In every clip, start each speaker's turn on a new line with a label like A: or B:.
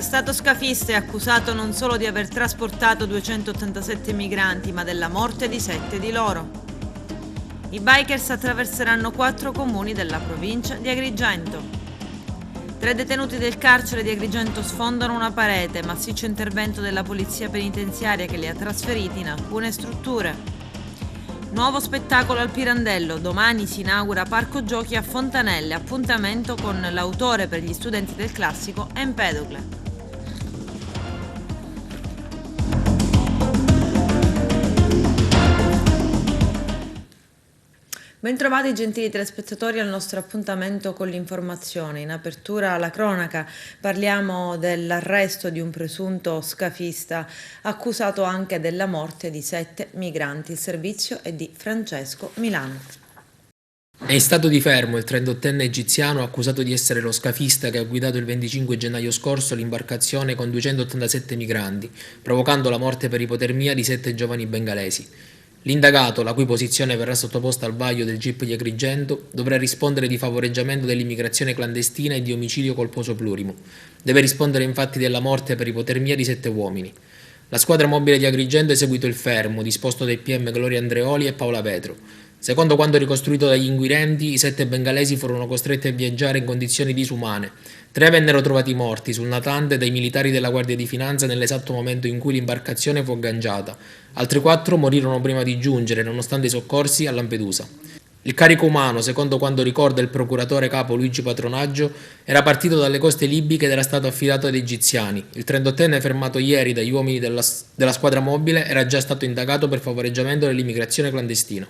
A: L'arrestato scafista è accusato non solo di aver trasportato 287 migranti, ma della morte di 7 di loro. I bikers attraverseranno 4 comuni della provincia di Agrigento. 3 detenuti del carcere di Agrigento sfondano una parete, massiccio intervento della polizia penitenziaria che li ha trasferiti in alcune strutture. Nuovo spettacolo al Pirandello, domani si inaugura Parco Giochi a Fontanelle, appuntamento con l'autore per gli studenti del classico Empedocle. Bentrovati gentili telespettatori al nostro appuntamento con l'informazione. In apertura alla cronaca parliamo dell'arresto di un presunto scafista accusato anche della morte di 7 migranti. Il servizio è di Francesco Milano.
B: È in stato di fermo il 38enne egiziano accusato di essere lo scafista che ha guidato il 25 gennaio scorso l'imbarcazione con 287 migranti, provocando la morte per ipotermia di 7 giovani bengalesi. L'indagato, la cui posizione verrà sottoposta al vaglio del GIP di Agrigento, dovrà rispondere di favoreggiamento dell'immigrazione clandestina e di omicidio colposo plurimo. Deve rispondere infatti della morte per ipotermia di 7 uomini. La squadra mobile di Agrigento ha eseguito il fermo, disposto dai PM Gloria Andreoli e Paola Vetro. Secondo quanto ricostruito dagli inquirenti, i 7 bengalesi furono costretti a viaggiare in condizioni disumane. 3 vennero trovati morti sul natante dai militari della Guardia di Finanza nell'esatto momento in cui l'imbarcazione fu agganciata. Altri 4 morirono prima di giungere, nonostante i soccorsi, a Lampedusa. Il carico umano, secondo quanto ricorda il procuratore capo Luigi Patronaggio, era partito dalle coste libiche ed era stato affidato ad egiziani. Il 38enne fermato ieri dagli uomini della squadra mobile era già stato indagato per favoreggiamento dell'immigrazione clandestina.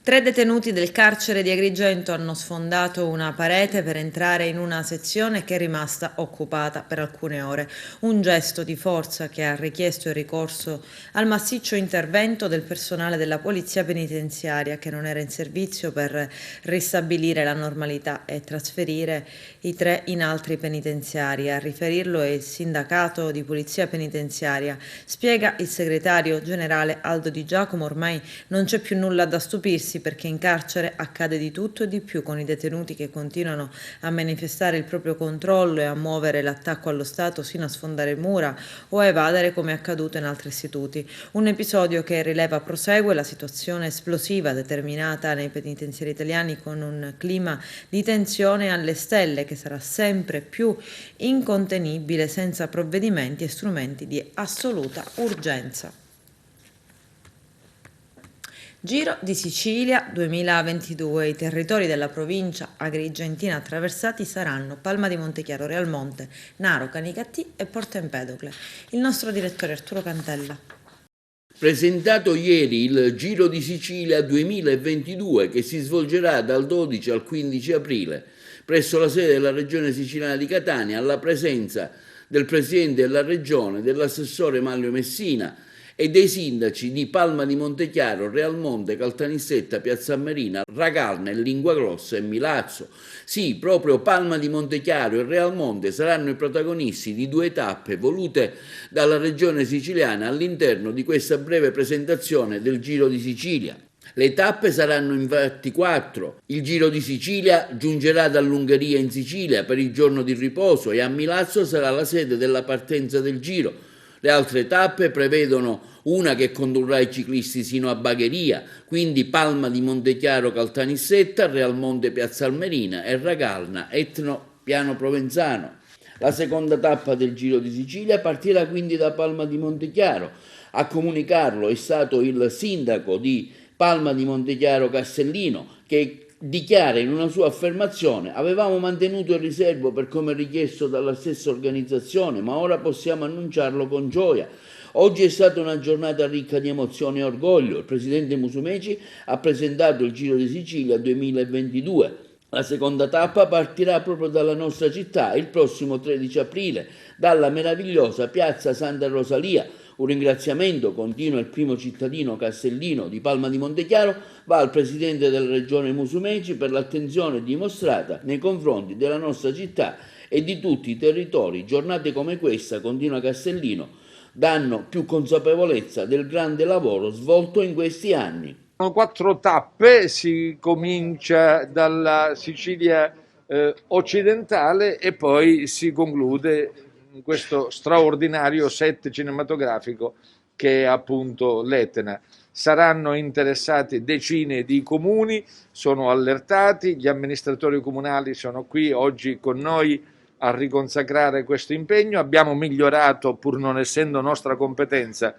A: 3 detenuti del carcere di Agrigento hanno sfondato una parete per entrare in una sezione che è rimasta occupata per alcune ore. Un gesto di forza che ha richiesto il ricorso al massiccio intervento del personale della polizia penitenziaria che non era in servizio per ristabilire la normalità e trasferire i 3 in altri penitenziari. A riferirlo è il sindacato di polizia penitenziaria. Spiega il segretario generale Aldo Di Giacomo, ormai non c'è più nulla da stupirsi perché in carcere accade di tutto e di più, con i detenuti che continuano a manifestare il proprio controllo e a muovere l'attacco allo Stato sino a sfondare mura o a evadere come è accaduto in altri istituti. Un episodio che rileva prosegue la situazione esplosiva determinata nei penitenziari italiani con un clima di tensione alle stelle che sarà sempre più incontenibile senza provvedimenti e strumenti di assoluta urgenza. Giro di Sicilia 2022. I territori della provincia agrigentina attraversati saranno Palma di Montechiaro, Realmonte, Naro, Canicattì e Porto Empedocle. Il nostro direttore Arturo Cantella.
C: Presentato ieri il Giro di Sicilia 2022 che si svolgerà dal 12 al 15 aprile presso la sede della Regione Siciliana di Catania alla presenza del Presidente della Regione, dell'assessore Manlio Messina e dei sindaci di Palma di Montechiaro, Realmonte, Caltanissetta, Piazza Armerina, Ragalna, Linguaglossa e Milazzo. Sì, proprio Palma di Montechiaro e Realmonte saranno i protagonisti di 2 tappe volute dalla Regione Siciliana all'interno di questa breve presentazione del Giro di Sicilia. Le tappe saranno infatti 4. Il Giro di Sicilia giungerà dall'Ungheria in Sicilia per il giorno di riposo e a Milazzo sarà la sede della partenza del Giro. Le altre tappe prevedono una che condurrà i ciclisti sino a Bagheria, quindi Palma di Montechiaro Caltanissetta, Realmonte Piazza Armerina e Ragalna Etno Piano Provenzano. La seconda tappa del Giro di Sicilia partirà quindi da Palma di Montechiaro. A comunicarlo è stato il sindaco di Palma di Montechiaro Castellino che dichiara in una sua affermazione: avevamo mantenuto il riservo per come richiesto dalla stessa organizzazione, ma ora possiamo annunciarlo con gioia. Oggi è stata una giornata ricca di emozione e orgoglio. Il presidente Musumeci ha presentato il Giro di Sicilia 2022. La seconda tappa partirà proprio dalla nostra città il prossimo 13 aprile, dalla meravigliosa piazza Santa Rosalia. Un ringraziamento, continua il primo cittadino castellino di Palma di Montechiaro, va al Presidente della Regione Musumeci per l'attenzione dimostrata nei confronti della nostra città e di tutti i territori. Giornate come questa, continua Castellino, danno più consapevolezza del grande lavoro svolto in questi anni.
D: Sono 4 tappe, si comincia dalla Sicilia occidentale, e poi si conclude questo straordinario set cinematografico che è appunto l'Etna. Saranno interessati decine di comuni, sono allertati, gli amministratori comunali sono qui oggi con noi a riconsacrare questo impegno. Abbiamo migliorato, pur non essendo nostra competenza,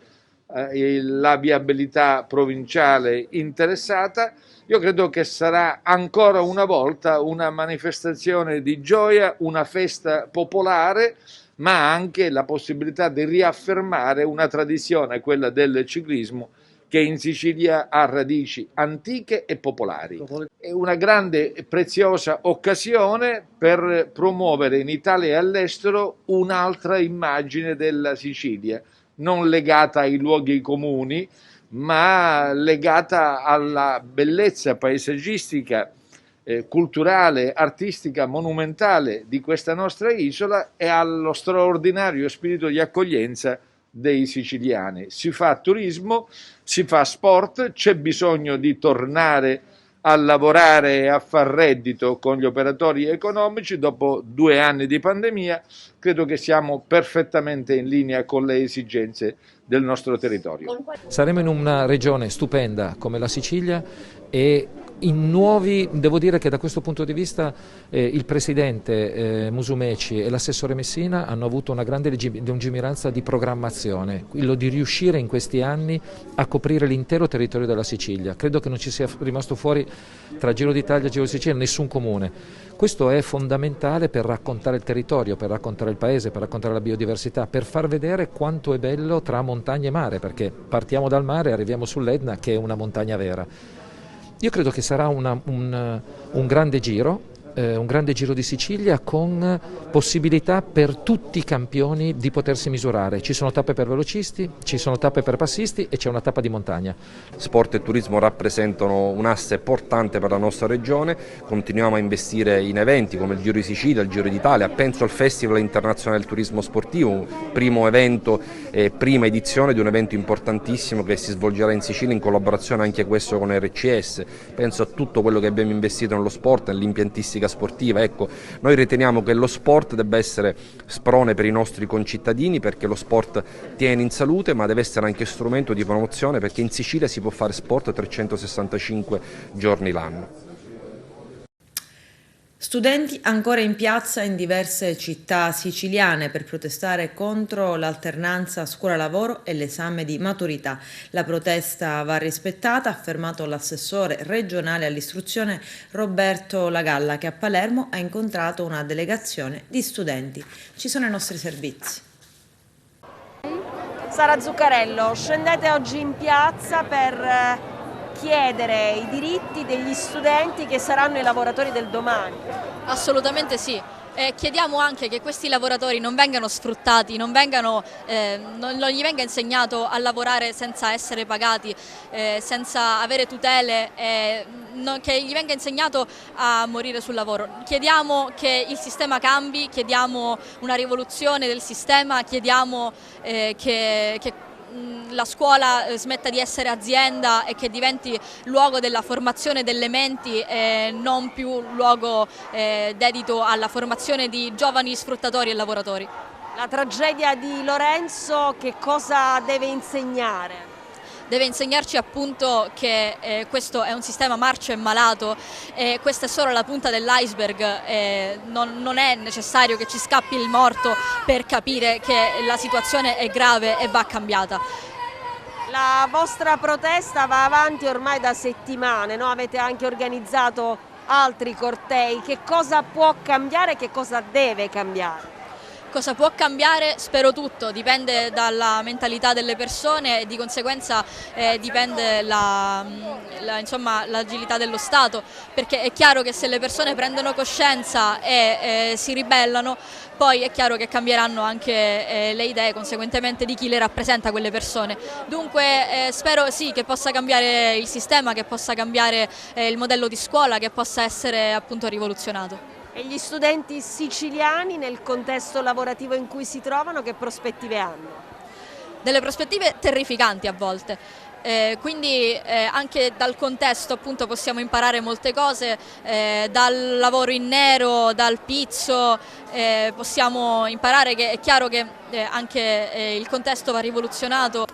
D: la viabilità provinciale interessata. Io credo che sarà ancora una volta una manifestazione di gioia, una festa popolare, ma anche la possibilità di riaffermare una tradizione, quella del ciclismo, che in Sicilia ha radici antiche e popolari. È una grande e preziosa occasione per promuovere in Italia e all'estero un'altra immagine della Sicilia, non legata ai luoghi comuni, ma legata alla bellezza paesaggistica, culturale, artistica, monumentale di questa nostra isola e allo straordinario spirito di accoglienza dei siciliani. Si fa turismo, si fa sport, c'è bisogno di tornare a lavorare e a far reddito con gli operatori economici. Dopo 2 anni di pandemia credo che siamo perfettamente in linea con le esigenze del nostro territorio.
E: Saremo in una regione stupenda come la Sicilia e devo dire che da questo punto di vista il presidente Musumeci e l'assessore Messina hanno avuto una grande lungimiranza di programmazione, quello di riuscire in questi anni a coprire l'intero territorio della Sicilia. Credo che non ci sia rimasto fuori tra Giro d'Italia e Giro di Sicilia nessun comune. Questo è fondamentale per raccontare il territorio, per raccontare il paese, per raccontare la biodiversità, per far vedere quanto è bello tra montagna e mare, perché partiamo dal mare e arriviamo sull'Etna, che è una montagna vera. Io credo che sarà un grande giro di Sicilia con possibilità per tutti i campioni di potersi misurare. Ci sono tappe per velocisti, ci sono tappe per passisti e c'è una tappa di montagna.
F: Sport e turismo rappresentano un asse importante per la nostra regione, continuiamo a investire in eventi come il Giro di Sicilia, il Giro d'Italia, penso al Festival Internazionale del Turismo Sportivo, primo evento e prima edizione di un evento importantissimo che si svolgerà in Sicilia in collaborazione anche questo con RCS, penso a tutto quello che abbiamo investito nello sport, nell'impiantistica sportiva. Ecco, noi riteniamo che lo sport debba essere sprone per i nostri concittadini, perché lo sport tiene in salute, ma deve essere anche strumento di promozione, perché in Sicilia si può fare sport 365 giorni l'anno.
A: Studenti ancora in piazza in diverse città siciliane per protestare contro l'alternanza scuola-lavoro e l'esame di maturità. La protesta va rispettata, ha affermato l'assessore regionale all'istruzione Roberto Lagalla, che a Palermo ha incontrato una delegazione di studenti. Ci sono i nostri servizi.
G: Sara Zuccarello, scendete oggi in piazza per chiedere i diritti degli studenti che saranno i lavoratori del domani.
H: Assolutamente sì. Chiediamo anche che questi lavoratori non vengano sfruttati, non gli venga insegnato a lavorare senza essere pagati, senza avere tutele, che gli venga insegnato a morire sul lavoro. Chiediamo che il sistema cambi, chiediamo una rivoluzione del sistema, chiediamo che la scuola smetta di essere azienda e che diventi luogo della formazione delle menti e non più luogo dedito alla formazione di giovani sfruttatori e lavoratori.
G: La tragedia di Lorenzo che cosa deve insegnare?
H: Deve insegnarci appunto che questo è un sistema marcio e malato e questa è solo la punta dell'iceberg, non è necessario che ci scappi il morto per capire che la situazione è grave e va cambiata.
G: La vostra protesta va avanti ormai da settimane, no? Avete anche organizzato altri cortei. Che cosa può cambiare e che cosa deve cambiare?
H: Cosa può cambiare? Spero tutto, dipende dalla mentalità delle persone e di conseguenza dipende l'agilità dello Stato, perché è chiaro che se le persone prendono coscienza e si ribellano, poi è chiaro che cambieranno anche le idee conseguentemente di chi le rappresenta quelle persone. Dunque spero sì che possa cambiare il sistema, che possa cambiare il modello di scuola, che possa essere appunto rivoluzionato.
G: E gli studenti siciliani nel contesto lavorativo in cui si trovano che prospettive hanno?
H: Delle prospettive terrificanti a volte. Quindi anche dal contesto appunto possiamo imparare molte cose, dal lavoro in nero, dal pizzo, possiamo imparare che è chiaro che anche il contesto va rivoluzionato.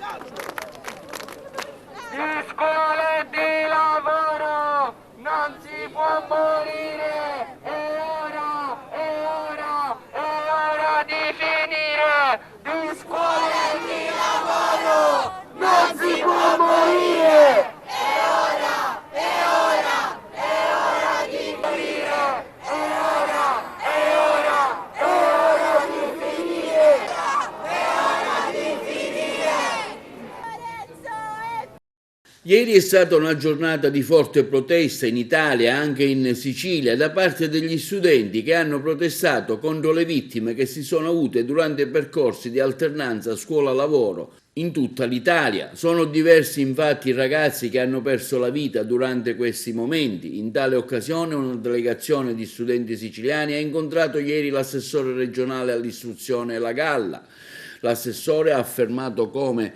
I: Di scuola e di lavoro non si può morire, è ora di finire. Di scuola e di lavoro non si può morire, è ora di morire, è ora di finire,
C: Ieri è stata una giornata di forte protesta in Italia, anche in Sicilia, da parte degli studenti che hanno protestato contro le vittime che si sono avute durante percorsi di alternanza scuola-lavoro in tutta l'Italia. Sono diversi infatti i ragazzi che hanno perso la vita durante questi momenti. In tale occasione una delegazione di studenti siciliani ha incontrato ieri l'assessore regionale all'istruzione La Galla. L'assessore ha affermato come: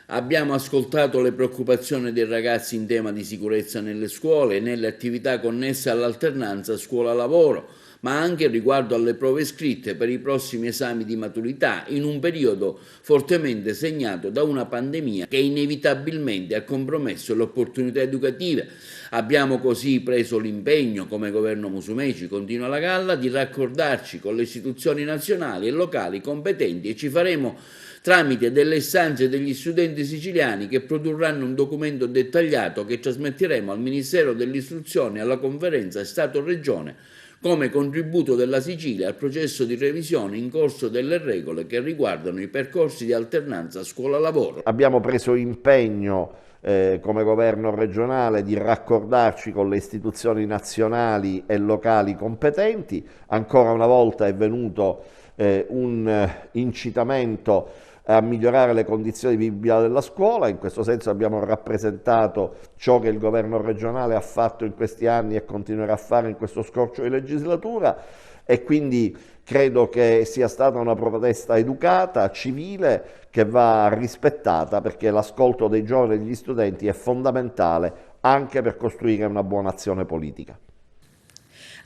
C: abbiamo ascoltato le preoccupazioni dei ragazzi in tema di sicurezza nelle scuole e nelle attività connesse all'alternanza scuola-lavoro, ma anche riguardo alle prove scritte per i prossimi esami di maturità in un periodo fortemente segnato da una pandemia che inevitabilmente ha compromesso le opportunità educative. Abbiamo così preso l'impegno, come governo Musumeci, continua La Galla, di raccordarci con le istituzioni nazionali e locali competenti e ci faremo tramite delle istanze degli studenti siciliani che produrranno un documento dettagliato che trasmetteremo al Ministero dell'Istruzione e alla Conferenza Stato-Regione come contributo della Sicilia al processo di revisione in corso delle regole che riguardano i percorsi di alternanza scuola-lavoro.
J: Abbiamo preso impegno come governo regionale di raccordarci con le istituzioni nazionali e locali competenti. Ancora una volta è venuto un incitamento a migliorare le condizioni di vivibilità della scuola. In questo senso abbiamo rappresentato ciò che il governo regionale ha fatto in questi anni e continuerà a fare in questo scorcio di legislatura, e quindi credo che sia stata una protesta educata, civile, che va rispettata, perché l'ascolto dei giovani e degli studenti è fondamentale anche per costruire una buona azione politica.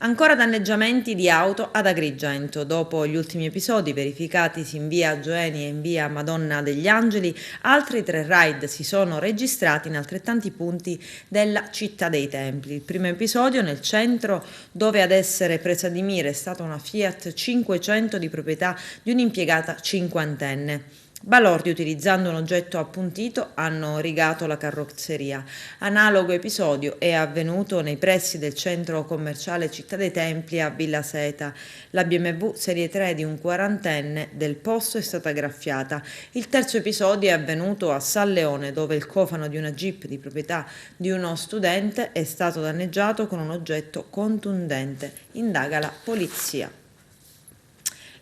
A: Ancora danneggiamenti di auto ad Agrigento. Dopo gli ultimi episodi verificatisi in via Gioeni e in via Madonna degli Angeli, altri 3 raid si sono registrati in altrettanti punti della Città dei Templi. Il primo episodio nel centro, dove ad essere presa di mira è stata una Fiat 500 di proprietà di un'impiegata cinquantenne. Balordi, utilizzando un oggetto appuntito, hanno rigato la carrozzeria. Analogo episodio è avvenuto nei pressi del centro commerciale Città dei Templi a Villa Seta. La BMW Serie 3 di un quarantenne del posto è stata graffiata. Il terzo episodio è avvenuto a San Leone, dove il cofano di una Jeep di proprietà di uno studente è stato danneggiato con un oggetto contundente. Indaga la polizia.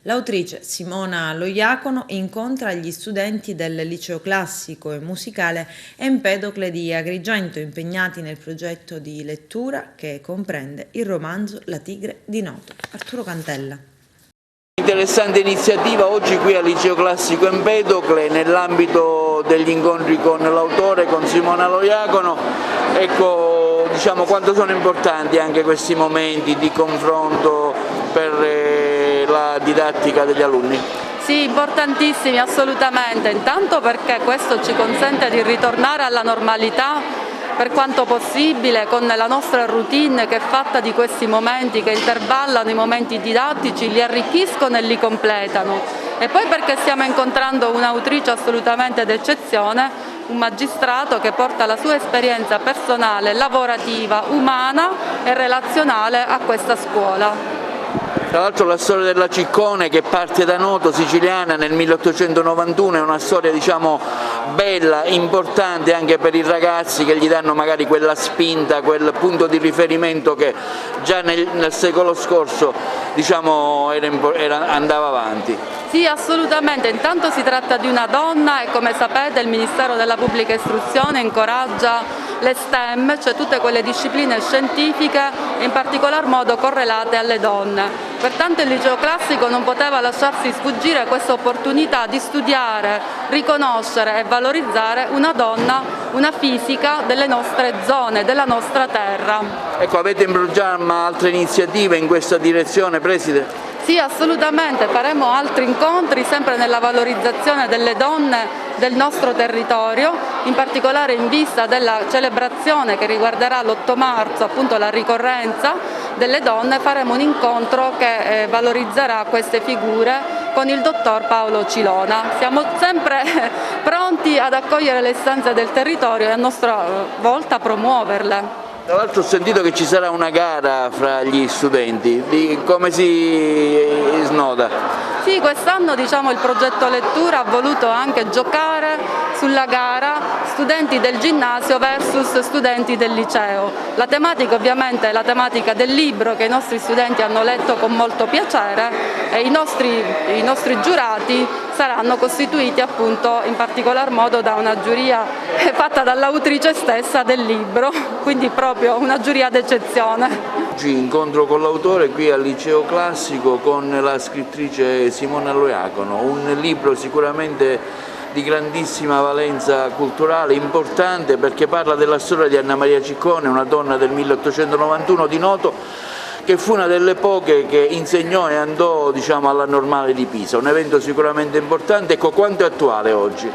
A: L'autrice Simona Loiacono incontra gli studenti del liceo classico e musicale Empedocle di Agrigento, impegnati nel progetto di lettura che comprende il romanzo La tigre di Noto. Arturo Cantella.
C: Interessante iniziativa oggi qui al liceo classico Empedocle nell'ambito degli incontri con l'autore, con Simona Loiacono. Ecco, diciamo quanto sono importanti anche questi momenti di confronto per la didattica degli alunni.
K: Sì, importantissimi assolutamente, intanto perché questo ci consente di ritornare alla normalità per quanto possibile con la nostra routine, che è fatta di questi momenti che intervallano i momenti didattici, li arricchiscono e li completano, e poi perché stiamo incontrando un'autrice assolutamente d'eccezione, un magistrato che porta la sua esperienza personale, lavorativa, umana e relazionale a questa scuola.
C: Tra l'altro la storia della Ciccone, che parte da Noto, siciliana, nel 1891, è una storia diciamo bella, importante anche per i ragazzi, che gli danno magari quella spinta, quel punto di riferimento che già nel secolo scorso diciamo, andava avanti.
K: Sì, assolutamente, intanto si tratta di una donna e come sapete il Ministero della Pubblica Istruzione incoraggia le STEM, cioè tutte quelle discipline scientifiche in particolar modo correlate alle donne. Pertanto il liceo classico non poteva lasciarsi sfuggire questa opportunità di studiare, riconoscere e valorizzare una donna, una fisica delle nostre zone, della nostra terra.
C: Ecco, avete in programma altre iniziative in questa direzione, Preside?
K: Sì, assolutamente, faremo altri incontri sempre nella valorizzazione delle donne del nostro territorio, in particolare in vista della celebrazione che riguarderà l'8 marzo, appunto la ricorrenza delle donne, faremo un incontro che valorizzerà queste figure con il dottor Paolo Cilona. Siamo sempre pronti ad accogliere le istanze del territorio e a nostra volta promuoverle.
C: Tra l'altro ho sentito che ci sarà una gara fra gli studenti, di come si snoda?
K: Sì, quest'anno il progetto lettura ha voluto anche giocare sulla gara studenti del ginnasio versus studenti del liceo. La tematica ovviamente è la tematica del libro che i nostri studenti hanno letto con molto piacere e i nostri giurati saranno costituiti appunto in particolar modo da una giuria fatta dall'autrice stessa del libro, quindi proprio una giuria d'eccezione.
C: Oggi incontro con l'autore qui al liceo classico con la scrittrice Simona Loiacono, un libro sicuramente di grandissima valenza culturale, importante perché parla della storia di Anna Maria Ciccone, una donna del 1891 di Noto, che fu una delle poche che insegnò e andò alla Normale di Pisa, un evento sicuramente importante. Ecco, quanto è attuale oggi?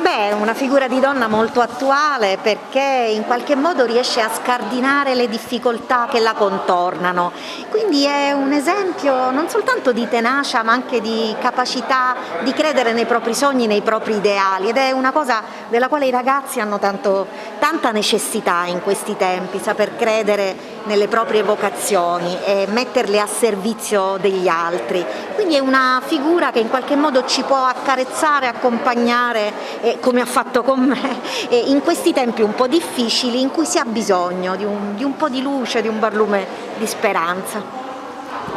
L: Beh, è una figura di donna molto attuale perché in qualche modo riesce a scardinare le difficoltà che la contornano, quindi è un esempio non soltanto di tenacia ma anche di capacità di credere nei propri sogni, nei propri ideali, ed è una cosa della quale i ragazzi hanno tanta necessità in questi tempi, saper credere nelle proprie vocazioni e metterle a servizio degli altri, quindi è una figura che in qualche modo ci può accarezzare, accompagnare, come ha fatto con me, in questi tempi un po' difficili in cui si ha bisogno di un po' di luce, di un barlume di speranza.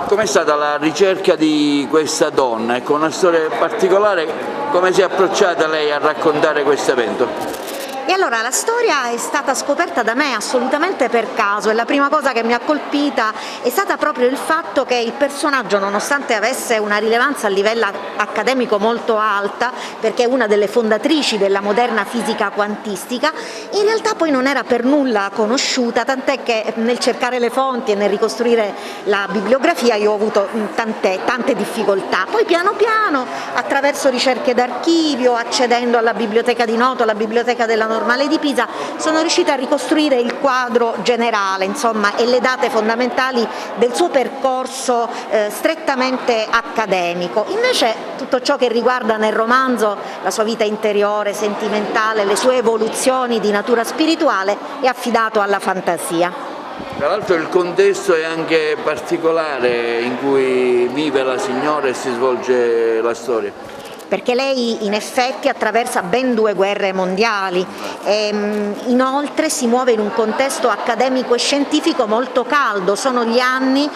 C: Com'è stata la ricerca di questa donna? Ecco, una storia particolare, come si è approcciata lei a raccontare questo evento?
L: E allora la storia è stata scoperta da me assolutamente per caso e la prima cosa che mi ha colpita è stata proprio il fatto che il personaggio, nonostante avesse una rilevanza a livello accademico molto alta, perché è una delle fondatrici della moderna fisica quantistica, in realtà poi non era per nulla conosciuta, tant'è che nel cercare le fonti e nel ricostruire la bibliografia io ho avuto tante difficoltà. Poi piano piano, attraverso ricerche d'archivio, accedendo alla biblioteca di Noto, alla biblioteca della Normale di Pisa, sono riuscita a ricostruire il quadro generale, insomma, e le date fondamentali del suo percorso strettamente accademico. Invece tutto ciò che riguarda nel romanzo la sua vita interiore, sentimentale, le sue evoluzioni di natura spirituale è affidato alla fantasia.
C: Tra l'altro il contesto è anche particolare in cui vive la signora e si svolge la storia.
L: Perché lei in effetti attraversa ben 2 guerre mondiali e inoltre si muove in un contesto accademico e scientifico molto caldo. Sono gli anni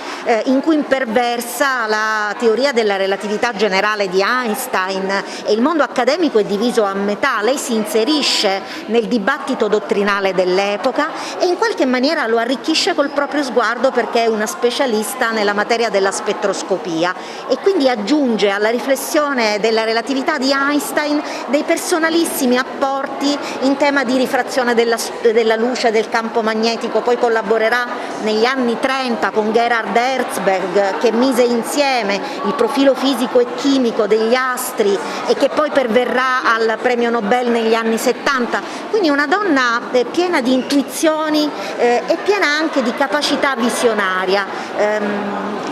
L: in cui imperversa la teoria della relatività generale di Einstein e il mondo accademico è diviso a metà. Lei si inserisce nel dibattito dottrinale dell'epoca e in qualche maniera lo arricchisce col proprio sguardo perché è una specialista nella materia della spettroscopia e quindi aggiunge alla riflessione della relatività di Einstein dei personalissimi apporti in tema di rifrazione della luce, del campo magnetico. Poi collaborerà negli anni 30 con Gerhard Herzberg, che mise insieme il profilo fisico e chimico degli astri e che poi perverrà al premio Nobel negli anni 70. Quindi una donna piena di intuizioni e piena anche di capacità visionaria.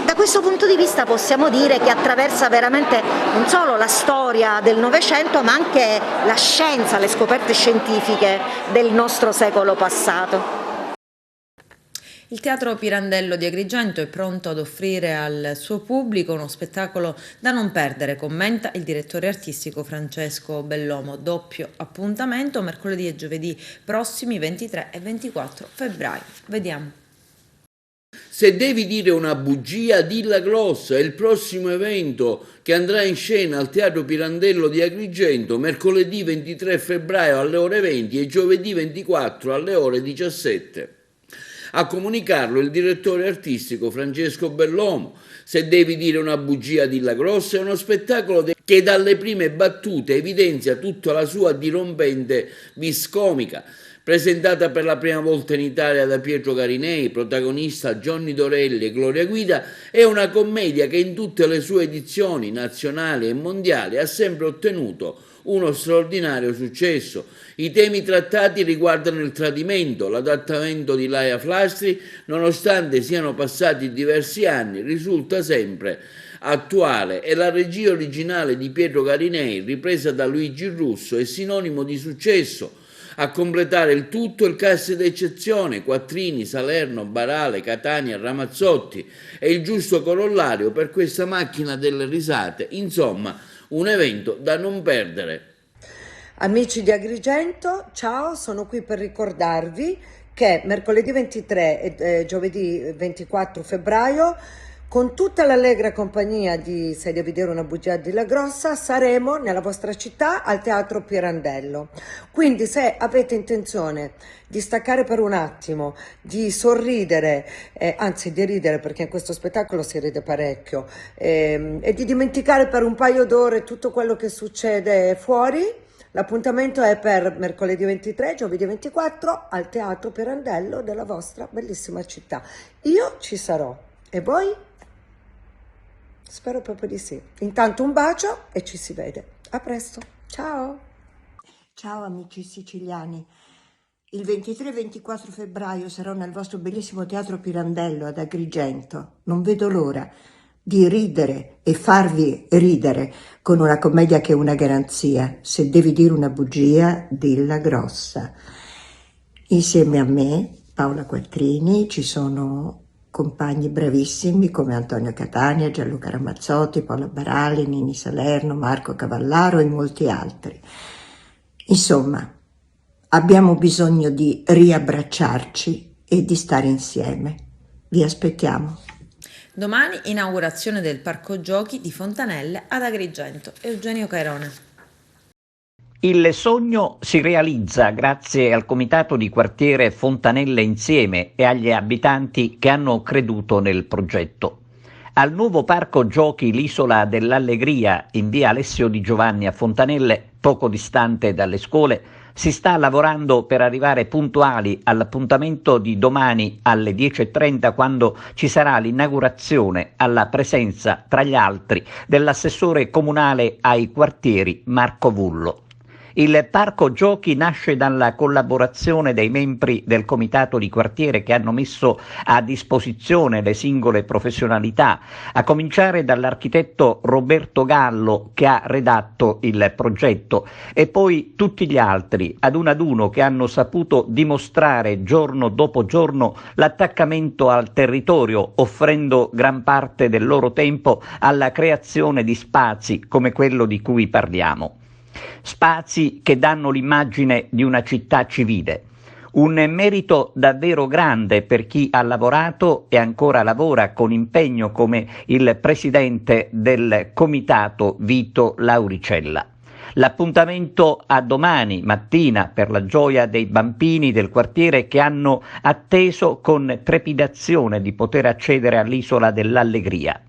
L: Da questo punto di vista possiamo dire che attraversa veramente non solo la storia del Novecento ma anche la scienza, le scoperte scientifiche del nostro secolo passato.
A: Il Teatro Pirandello di Agrigento è pronto ad offrire al suo pubblico uno spettacolo da non perdere, commenta il direttore artistico Francesco Bellomo. Doppio appuntamento mercoledì e giovedì prossimi 23 e 24 febbraio. Vediamo.
C: Se devi dire una bugia, dilla grossa. È il prossimo evento che andrà in scena al Teatro Pirandello di Agrigento mercoledì 23 febbraio alle ore 20 e giovedì 24 alle ore 17. A comunicarlo il direttore artistico Francesco Bellomo. Se devi dire una bugia, dilla grossa, è uno spettacolo che dalle prime battute evidenzia tutta la sua dirompente vis comica. Presentata per la prima volta in Italia da Pietro Carinei, protagonista Johnny Dorelli e Gloria Guida, è una commedia che in tutte le sue edizioni nazionali e mondiali ha sempre ottenuto uno straordinario successo. I temi trattati riguardano il tradimento. L'adattamento di Laia Flastri, nonostante siano passati diversi anni, risulta sempre attuale e la regia originale di Pietro Carinei, ripresa da Luigi Russo, è sinonimo di successo. A completare il tutto il cast d'eccezione, Quattrini, Salerno, Barale, Catania, Ramazzotti è il giusto corollario per questa macchina delle risate. Insomma, un evento da non perdere.
M: Amici di Agrigento, ciao, sono qui per ricordarvi che mercoledì 23 e giovedì 24 febbraio, con tutta l'allegra compagnia di Se devi dire una bugia di La Grossa, saremo nella vostra città al Teatro Pirandello. Quindi se avete intenzione di staccare per un attimo, di sorridere, anzi di ridere, perché in questo spettacolo si ride parecchio, e di dimenticare per un paio d'ore tutto quello che succede fuori, l'appuntamento è per mercoledì 23, giovedì 24 al Teatro Pirandello della vostra bellissima città. Io ci sarò. E voi? Spero proprio di sì. Intanto un bacio e ci si vede. A presto. Ciao.
N: Ciao amici siciliani. Il 23 e 24 febbraio sarò nel vostro bellissimo Teatro Pirandello ad Agrigento. Non vedo l'ora di ridere e farvi ridere con una commedia che è una garanzia. Se devi dire una bugia, dilla grossa. Insieme a me, Paola Quattrini, ci sono compagni bravissimi come Antonio Catania, Gianluca Ramazzotti, Paola Barali, Nini Salerno, Marco Cavallaro e molti altri. Insomma, abbiamo bisogno di riabbracciarci e di stare insieme. Vi aspettiamo.
A: Domani inaugurazione del Parco Giochi di Fontanelle ad Agrigento. Eugenio Cairone.
O: Il sogno si realizza grazie al comitato di quartiere Fontanelle Insieme e agli abitanti che hanno creduto nel progetto. Al nuovo parco giochi l'Isola dell'Allegria in via Alessio Di Giovanni a Fontanelle, poco distante dalle scuole, si sta lavorando per arrivare puntuali all'appuntamento di domani alle 10:30, quando ci sarà l'inaugurazione alla presenza, tra gli altri, dell'assessore comunale ai quartieri Marco Vullo. Il parco giochi nasce dalla collaborazione dei membri del comitato di quartiere che hanno messo a disposizione le singole professionalità, a cominciare dall'architetto Roberto Gallo che ha redatto il progetto e poi tutti gli altri ad uno che hanno saputo dimostrare giorno dopo giorno l'attaccamento al territorio, offrendo gran parte del loro tempo alla creazione di spazi come quello di cui parliamo. Spazi che danno l'immagine di una città civile. Un merito davvero grande per chi ha lavorato e ancora lavora con impegno come il presidente del comitato Vito Lauricella. L'appuntamento a domani mattina per la gioia dei bambini del quartiere che hanno atteso con trepidazione di poter accedere all'Isola dell'Allegria.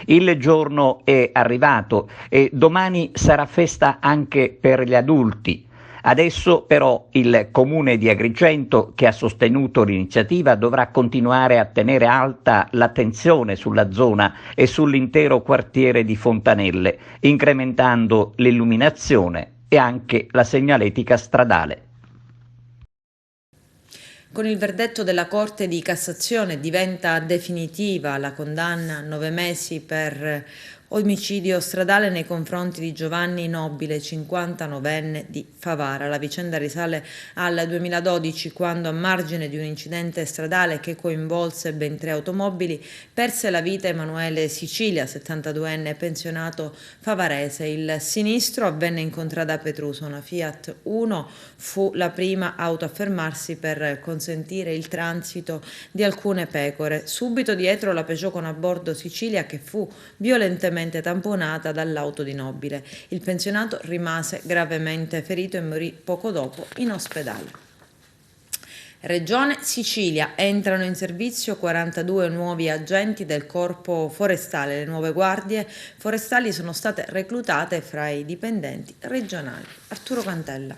O: Il giorno è arrivato e domani sarà festa anche per gli adulti. Adesso però il Comune di Agrigento, che ha sostenuto l'iniziativa, dovrà continuare a tenere alta l'attenzione sulla zona e sull'intero quartiere di Fontanelle, incrementando l'illuminazione e anche la segnaletica stradale.
A: Con il verdetto della Corte di Cassazione diventa definitiva la condanna a 9 mesi per omicidio stradale nei confronti di Giovanni Nobile, 59enne di Favara. La vicenda risale al 2012, quando a margine di un incidente stradale che coinvolse ben 3 automobili perse la vita Emanuele Sicilia, 72enne pensionato favarese. Il sinistro avvenne in contrada Petruso. Una Fiat Uno fu la prima auto a fermarsi per consentire il transito di alcune pecore. Subito dietro la Peugeot con a bordo Sicilia, che fu violentemente tamponata dall'auto di Nobile. Il pensionato rimase gravemente ferito e morì poco dopo in ospedale. Regione Sicilia, entrano in servizio 42 nuovi agenti del Corpo Forestale. Le nuove guardie forestali sono state reclutate fra i dipendenti regionali. Arturo Cantella.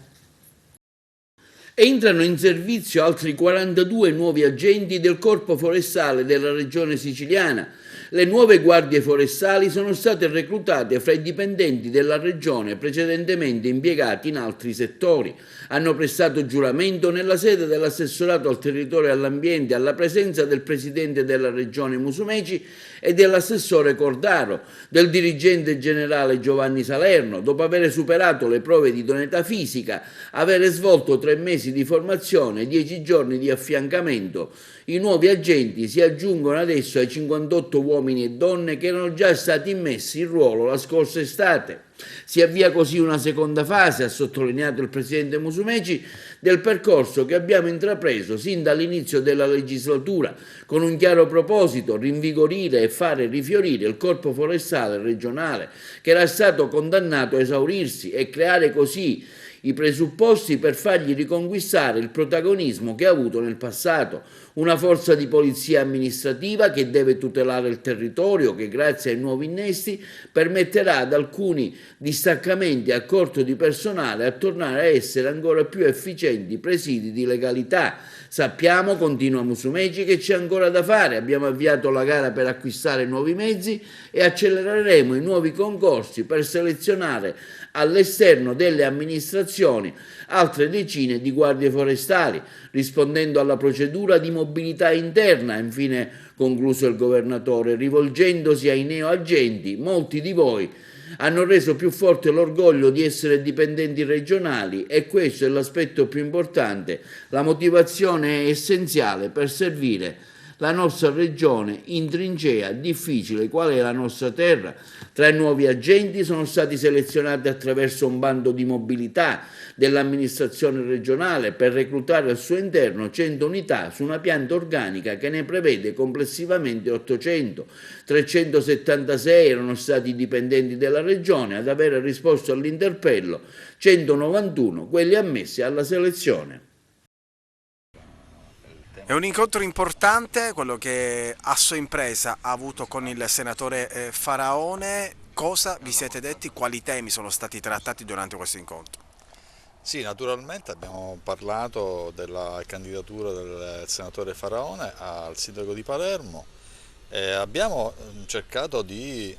C: Entrano in servizio altri 42 nuovi agenti del Corpo Forestale della Regione Siciliana. Le nuove guardie forestali sono state reclutate fra i dipendenti della Regione precedentemente impiegati in altri settori. Hanno prestato giuramento nella sede dell'assessorato al territorio e all'ambiente alla presenza del presidente della Regione Musumeci e dell'assessore Cordaro, del dirigente generale Giovanni Salerno, dopo aver superato le prove di idoneità fisica, avere svolto 3 mesi di formazione e 10 giorni di affiancamento. I nuovi agenti si aggiungono adesso ai 58 uomini e donne che erano già stati immessi in ruolo la scorsa estate. Si avvia così una seconda fase, ha sottolineato il presidente Musumeci, del percorso che abbiamo intrapreso sin dall'inizio della legislatura, con un chiaro proposito: rinvigorire e fare rifiorire il corpo forestale regionale, che era stato condannato a esaurirsi, e creare così i presupposti per fargli riconquistare il protagonismo che ha avuto nel passato. Una forza di polizia amministrativa che deve tutelare il territorio, che grazie ai nuovi innesti permetterà ad alcuni distaccamenti a corto di personale a tornare a essere ancora più efficienti presidi di legalità. Sappiamo, continua Musumeci, che c'è ancora da fare. Abbiamo avviato la gara per acquistare nuovi mezzi e accelereremo i nuovi concorsi per selezionare all'esterno delle amministrazioni altre decine di guardie forestali, rispondendo alla procedura di mobilità interna. Infine, concluso il governatore, rivolgendosi ai neoagenti: molti di voi hanno reso più forte l'orgoglio di essere dipendenti regionali, e questo è l'aspetto più importante. La motivazione è essenziale per servire la nostra regione in trincea difficile, qual è la nostra terra. 3 nuovi agenti sono stati selezionati attraverso un bando di mobilità dell'amministrazione regionale per reclutare al suo interno 100 unità su una pianta organica che ne prevede complessivamente 800. 376 erano stati i dipendenti della regione ad avere risposto all'interpello, 191 quelli ammessi alla selezione.
P: È un incontro importante quello che Assoimpresa ha avuto con il senatore Faraone. Cosa vi siete detti? Quali temi sono stati trattati durante questo incontro?
Q: Sì, naturalmente abbiamo parlato della candidatura del senatore Faraone al sindaco di Palermo. Abbiamo cercato di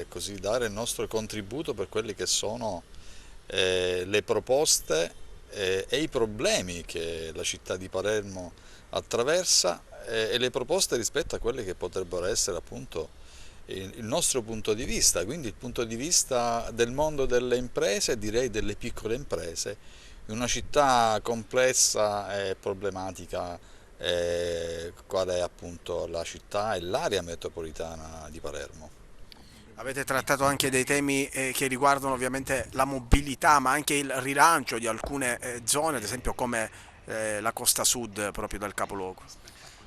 Q: così dare il nostro contributo per quelli che sono le proposte e i problemi che la città di Palermo attraversa, e le proposte rispetto a quelle che potrebbero essere appunto il nostro punto di vista, quindi il punto di vista del mondo delle imprese, direi delle piccole imprese, in una città complessa e problematica qual è appunto la città e l'area metropolitana di Palermo.
P: Avete trattato anche dei temi che riguardano ovviamente la mobilità, ma anche il rilancio di alcune zone, ad esempio come la costa sud proprio del capoluogo.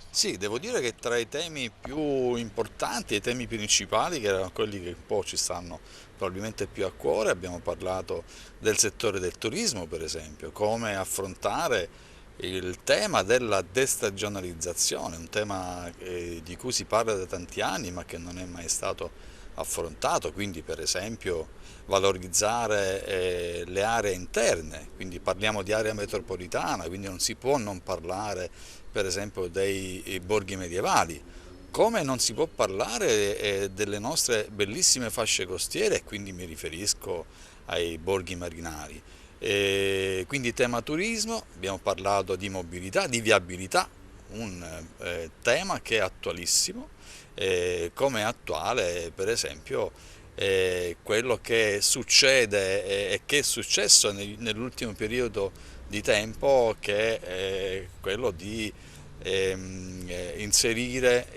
Q: Sì, devo dire che tra i temi più importanti, i temi principali, che erano quelli che un po' ci stanno probabilmente più a cuore, abbiamo parlato del settore del turismo, per esempio, come affrontare il tema della destagionalizzazione, un tema di cui si parla da tanti anni ma che non è mai stato affrontato, quindi per esempio valorizzare le aree interne, quindi parliamo di area metropolitana, quindi non si può non parlare per esempio dei borghi medievali, come non si può parlare delle nostre bellissime fasce costiere, e quindi mi riferisco ai borghi marinari. Quindi tema turismo, abbiamo parlato di mobilità, di viabilità, un tema che è attualissimo, come è attuale per esempio quello che succede e che è successo nell'ultimo periodo di tempo, che è quello di inserire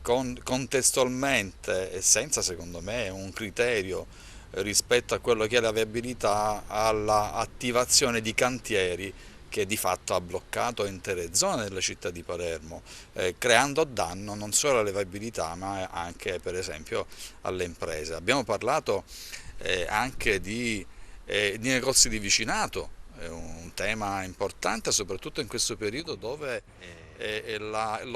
Q: contestualmente e senza, secondo me, un criterio rispetto a quello che è la viabilità, all'attivazione di cantieri che di fatto ha bloccato intere zone della città di Palermo, creando danno non solo alle viabilità ma anche per esempio alle imprese. Abbiamo parlato anche di negozi di vicinato, è un tema importante soprattutto in questo periodo dove il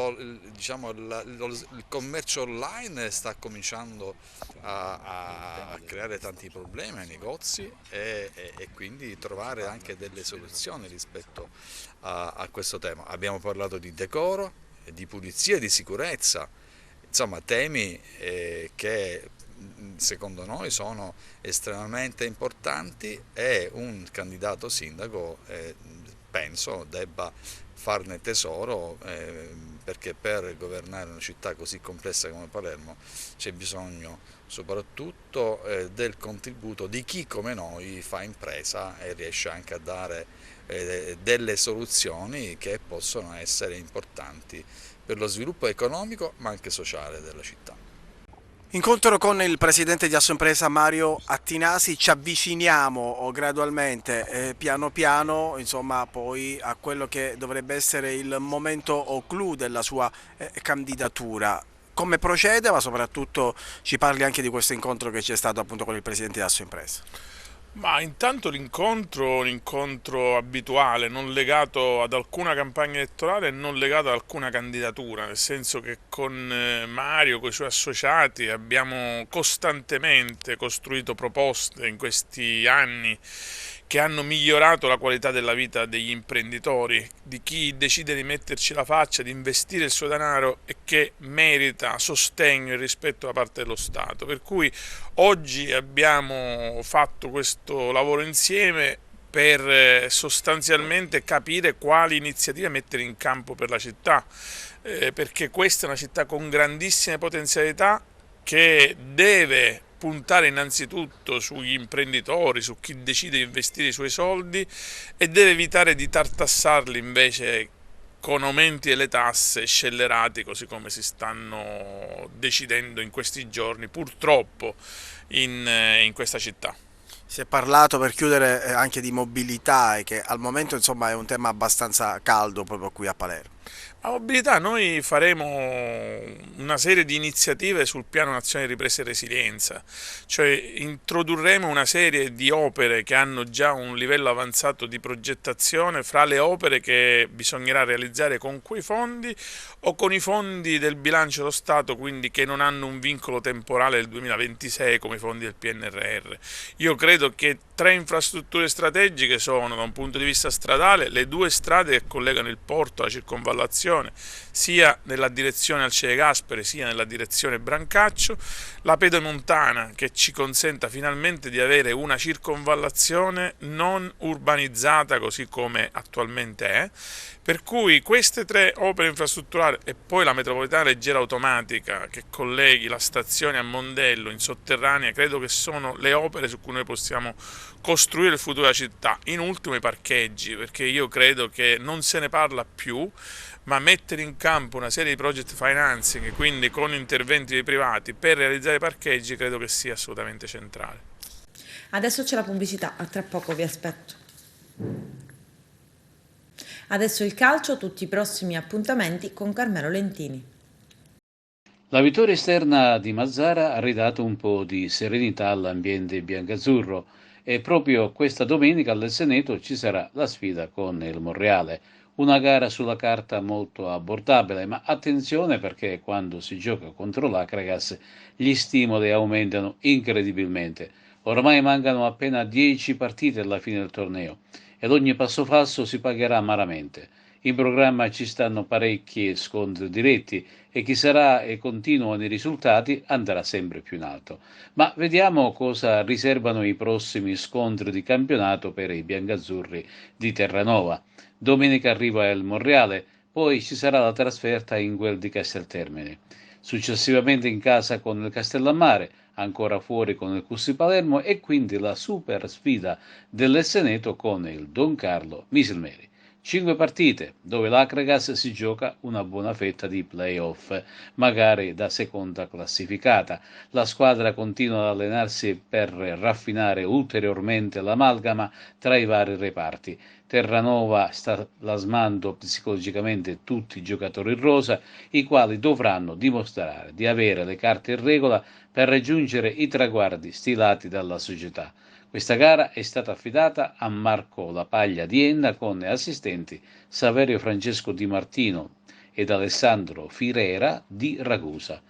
Q: commercio online sta cominciando a creare tanti problemi ai negozi e quindi trovare anche delle soluzioni rispetto a questo tema. Abbiamo parlato di decoro, di pulizia e di sicurezza, insomma temi che secondo noi sono estremamente importanti e un candidato sindaco penso debba farne tesoro perché per governare una città così complessa come Palermo c'è bisogno soprattutto del contributo di chi come noi fa impresa e riesce anche a dare delle soluzioni che possono essere importanti per lo sviluppo economico ma anche sociale della città.
P: Incontro con il presidente di Assoimpresa Mario Attinasi, ci avviciniamo gradualmente, piano piano, insomma, poi a quello che dovrebbe essere il momento clou della sua candidatura. Come procede, ma soprattutto ci parli anche di questo incontro che c'è stato appunto con il presidente di Assoimpresa.
R: Ma intanto l'incontro è un incontro abituale, non legato ad alcuna campagna elettorale e non legato ad alcuna candidatura, nel senso che con Mario, con i suoi associati, abbiamo costantemente costruito proposte in questi anni che hanno migliorato la qualità della vita degli imprenditori, di chi decide di metterci la faccia, di investire il suo denaro e che merita sostegno e rispetto da parte dello Stato. Per cui oggi abbiamo fatto questo lavoro insieme per sostanzialmente capire quali iniziative mettere in campo per la città, perché questa è una città con grandissime potenzialità che deve puntare innanzitutto sugli imprenditori, su chi decide di investire i suoi soldi e deve evitare di tartassarli invece con aumenti delle tasse scellerati, così come si stanno decidendo in questi giorni purtroppo in questa città.
P: Si è parlato, per chiudere, anche di mobilità e che al momento insomma è un tema abbastanza caldo proprio qui a Palermo.
R: A mobilità noi faremo una serie di iniziative sul Piano Nazionale di Ripresa e Resilienza, cioè introdurremo una serie di opere che hanno già un livello avanzato di progettazione fra le opere che bisognerà realizzare con quei fondi o con i fondi del bilancio dello Stato, quindi che non hanno un vincolo temporale del 2026 come i fondi del PNRR. Io credo che 3 infrastrutture strategiche sono, da un punto di vista stradale, le 2 strade che collegano il porto alla circonvallazione, sia nella direzione Alcide Gasperi sia nella direzione Brancaccio, la pedemontana che ci consenta finalmente di avere una circonvallazione non urbanizzata così come attualmente è, per cui queste 3 opere infrastrutturali e poi la metropolitana leggera automatica che colleghi la stazione a Mondello in sotterranea credo che sono le opere su cui noi possiamo costruire il futuro della città. In ultimo i parcheggi, perché io credo che non se ne parla più, ma mettere in campo una serie di project financing, quindi con interventi dei privati per realizzare parcheggi, credo che sia assolutamente centrale.
A: Adesso c'è la pubblicità, a tra poco vi aspetto. Adesso il calcio, tutti i prossimi appuntamenti con Carmelo Lentini.
S: La vittoria esterna di Mazzara ha ridato un po' di serenità all'ambiente biancazzurro e proprio questa domenica al Seneto ci sarà la sfida con il Monreale. Una gara sulla carta molto abbordabile, ma attenzione perché quando si gioca contro l'Acragas gli stimoli aumentano incredibilmente. Ormai mancano appena 10 partite alla fine del torneo ed ogni passo falso si pagherà amaramente. In programma ci stanno parecchi scontri diretti e chi sarà e continuano i risultati andrà sempre più in alto. Ma vediamo cosa riservano i prossimi scontri di campionato per i biancazzurri di Terranova. Domenica arriva il Monreale, poi ci sarà la trasferta in quel di Casteltermine. Successivamente in casa con il Castellammare, ancora fuori con il Cussi Palermo e quindi la super sfida del Seneto con il Don Carlo Misilmeri. 5 partite dove l'Acragas si gioca una buona fetta di play-off, magari da seconda classificata. La squadra continua ad allenarsi per raffinare ulteriormente l'amalgama tra i vari reparti. Terranova sta plasmando psicologicamente tutti i giocatori in rosa, i quali dovranno dimostrare di avere le carte in regola per raggiungere i traguardi stilati dalla società. Questa gara è stata affidata a Marco La Paglia di Enna con assistenti Saverio Francesco Di Martino ed Alessandro Firera di Ragusa.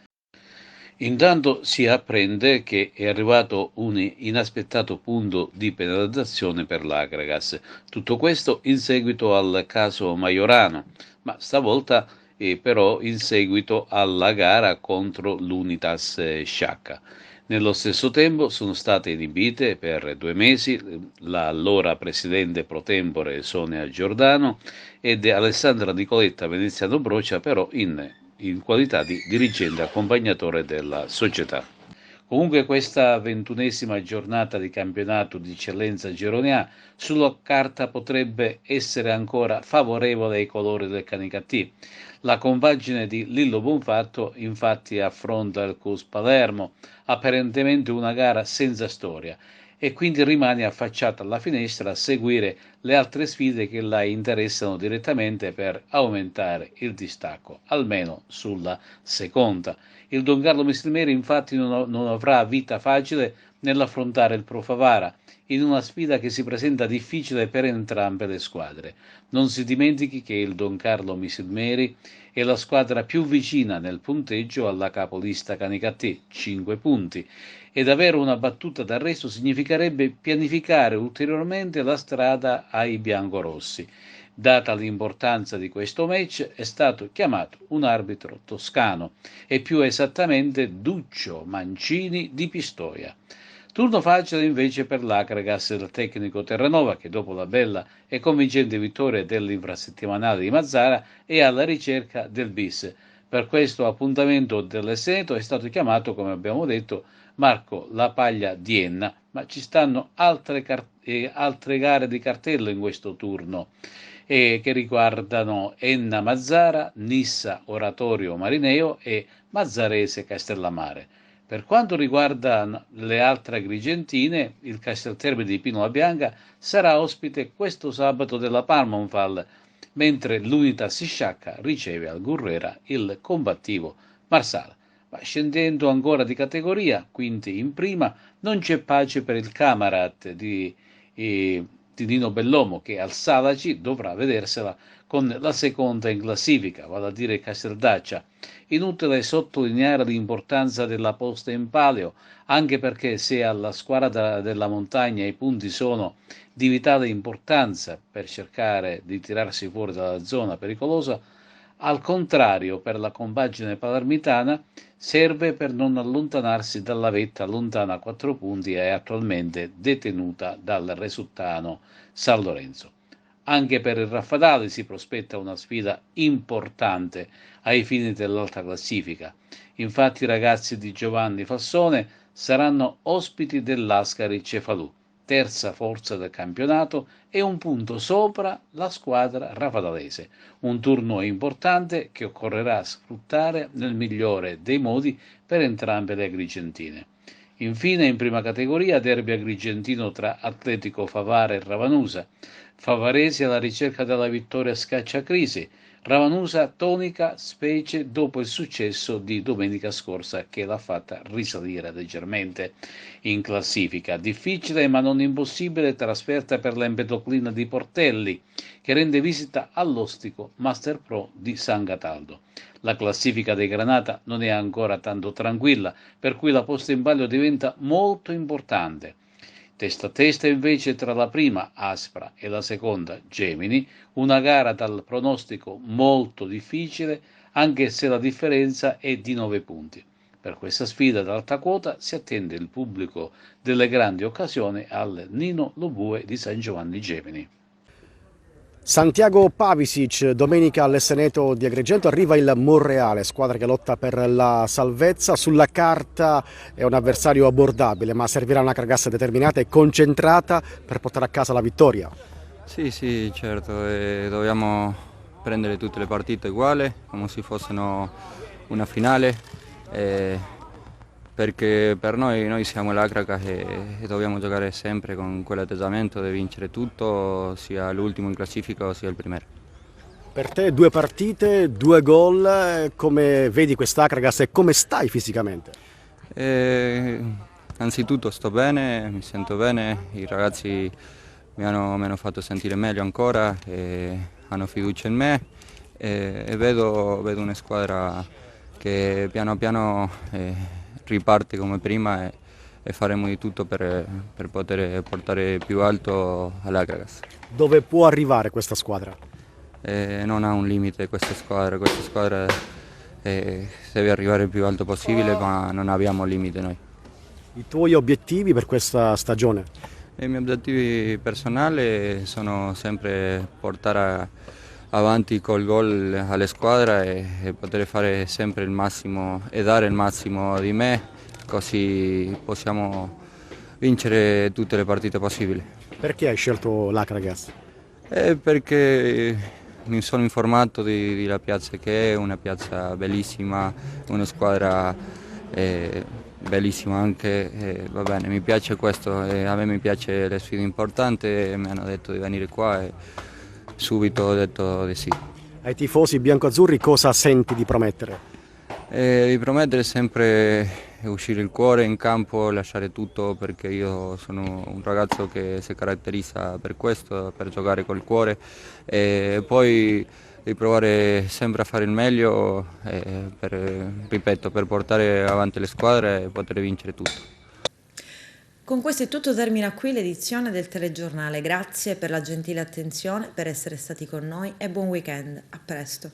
S: Intanto si apprende che è arrivato un inaspettato punto di penalizzazione per l'Akragas. Tutto questo in seguito al caso Majorano, ma stavolta però in seguito alla gara contro l'Unitas Sciacca. Nello stesso tempo sono state inibite per 2 mesi l'allora presidente pro tempore Sonia Giordano ed Alessandra Nicoletta Veneziano Brocia, però in qualità di dirigente accompagnatore della società. Comunque questa 21esima giornata di campionato di eccellenza Girone A sulla carta potrebbe essere ancora favorevole ai colori del Canicattì. La compagine di Lillo Bonfatto infatti affronta il CUS Palermo, apparentemente una gara senza storia, e quindi rimane affacciata alla finestra a seguire le altre sfide che la interessano direttamente per aumentare il distacco, almeno sulla seconda. Il Don Carlo Mistilmeri infatti non avrà vita facile nell'affrontare il Pro Favara, in una sfida che si presenta difficile per entrambe le squadre. Non si dimentichi che il Don Carlo Mistilmeri è la squadra più vicina nel punteggio alla capolista Canicattì, 5 punti, ed avere una battuta d'arresto significherebbe pianificare ulteriormente la strada ai biancorossi. Data l'importanza di questo match, è stato chiamato un arbitro toscano, e più esattamente Duccio Mancini di Pistoia. Turno facile invece per l'Akragas del tecnico Terranova, che dopo la bella e convincente vittoria dell'infrasettimanale di Mazara è alla ricerca del bis. Per questo appuntamento dell'Esteneto è stato chiamato, come abbiamo detto, Marco La Paglia di Enna, ma ci stanno altre gare di cartello in questo turno che riguardano Enna Mazzara, Nissa Oratorio Marineo e Mazzarese Castellammare. Per quanto riguarda le altre agrigentine, il Castelterme di Pino La Bianca sarà ospite questo sabato della Palmonfall, mentre l'Unitas Sciacca riceve al Gurrera il combattivo Marsala. Ma scendendo ancora di categoria, quinti in prima, non c'è pace per il Camarat di Nino Bellomo, che al Salaci dovrà vedersela con la seconda in classifica, vale a dire Casteldaccia. Inutile sottolineare l'importanza della posta in palio, anche perché se alla squadra della montagna i punti sono di vitale importanza per cercare di tirarsi fuori dalla zona pericolosa, al contrario per la compagine palermitana serve per non allontanarsi dalla vetta lontana 4 punti e attualmente detenuta dal resultano San Lorenzo. Anche per il Raffadali si prospetta una sfida importante ai fini dell'alta classifica. Infatti i ragazzi di Giovanni Fassone saranno ospiti dell'Ascari Cefalù, terza forza del campionato e un punto sopra la squadra raffadalese. Un turno importante che occorrerà sfruttare nel migliore dei modi per entrambe le agrigentine. Infine in prima categoria derby agrigentino tra Atletico Favara e Ravanusa. Favaresi alla ricerca della vittoria scacciacrisi, Ravanusa tonica specie dopo il successo di domenica scorsa che l'ha fatta risalire leggermente in classifica. Difficile ma non impossibile trasferta per l'Empedoclina di Portelli, che rende visita all'Ostico Master Pro di San Cataldo. La classifica dei Granata non è ancora tanto tranquilla, per cui la posta in palio diventa molto importante. Testa a testa invece tra la prima Aspra e la seconda Gemini, una gara dal pronostico molto difficile, anche se la differenza è di 9 punti. Per questa sfida d'alta quota si attende il pubblico delle grandi occasioni al Nino Lobue di San Giovanni Gemini.
T: Santiago Pavisic, domenica all'Esteneto di Agrigento arriva il Monreale, squadra che lotta per la salvezza. Sulla carta è un avversario abbordabile, ma servirà una Akragas determinata e concentrata per portare a casa la vittoria.
U: Sì, certo, dobbiamo prendere tutte le partite uguali, come se fossero una finale, perché per noi siamo l'Akragas e dobbiamo giocare sempre con quell'atteggiamento di vincere tutto, sia l'ultimo in classifica sia il primo.
T: Per te 2 partite, 2 gol, come vedi quest'Akragas e come stai fisicamente?
U: Anzitutto sto bene, mi sento bene, i ragazzi mi hanno fatto sentire meglio ancora, hanno fiducia in me e vedo una squadra che piano piano riparte come prima e faremo di tutto per poter portare più alto all'Akragas.
T: Dove può arrivare questa squadra?
U: Non ha un limite questa squadra deve arrivare il più alto possibile, ma non abbiamo limite noi.
T: I tuoi obiettivi per questa stagione?
U: I miei obiettivi personali sono sempre portare avanti col gol alle squadre e poter fare sempre il massimo e dare il massimo di me, così possiamo vincere tutte le partite possibili.
T: Perché hai scelto l'Akragas?
U: Perché mi sono informato della piazza, che è una piazza bellissima, una squadra bellissima anche, va bene, mi piace questo, a me mi piace le sfide importanti, mi hanno detto di venire qua e subito ho detto di sì.
T: Ai tifosi biancoazzurri cosa senti di promettere?
U: Di promettere sempre uscire il cuore in campo, lasciare tutto, perché io sono un ragazzo che si caratterizza per questo, per giocare col cuore, e poi di provare sempre a fare il meglio, ripeto, per portare avanti le squadre e poter vincere tutto.
A: Con questo è tutto, termina qui l'edizione del telegiornale. Grazie per la gentile attenzione, per essere stati con noi e buon weekend. A presto.